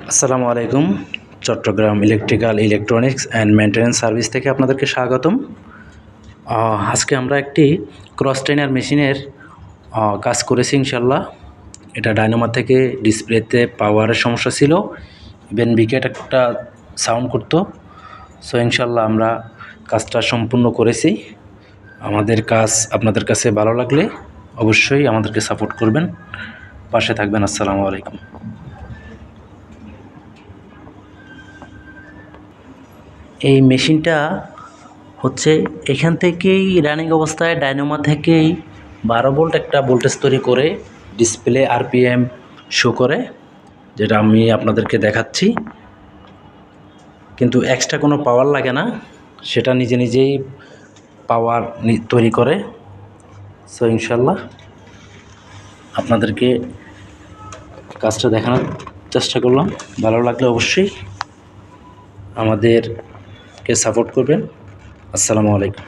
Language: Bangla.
আসসালামু আলাইকুম। Chittagong electrical electronics and maintenance service থেকে আপনাদেরকে স্বাগতম। আজকে আমরা একটি ক্রস ট্রেনার মেশিনের কাজ করেছি ইনশাল্লাহ। এটা ডায়নামো থেকে ডিসপ্লেতে পাওয়ারের সমস্যা ছিল, ইভেন বিকেট একটা সাউন্ড করতো। সো ইনশাল্লাহ আমরা কাজটা সম্পূর্ণ করেছি। আমাদের কাজ আপনাদের কাছে ভালো লাগলে অবশ্যই আমাদেরকে সাপোর্ট করবেন, পাশে থাকবেন। আসসালামু আলাইকুম। এই মেশিনটা হচ্ছে এখান থেকেই রানিং অবস্থায় ডায়নামো থেকেই 12 ভোল্ট একটা ভোল্টেজ তৈরি করে ডিসপ্লে আরপিএম শো করে, যেটা আমি আপনাদেরকে দেখাচ্ছি। কিন্তু এক্সট্রা কোনো পাওয়ার লাগে না, সেটা নিজে নিজেই পাওয়ার তৈরি করে। সো ইনশাল্লাহ আপনাদেরকে কাজটা দেখানোর চেষ্টা করলাম। ভালো লাগলে অবশ্যই আমাদেরকে সাপোর্ট করবেন। আসসালামু আলাইকুম।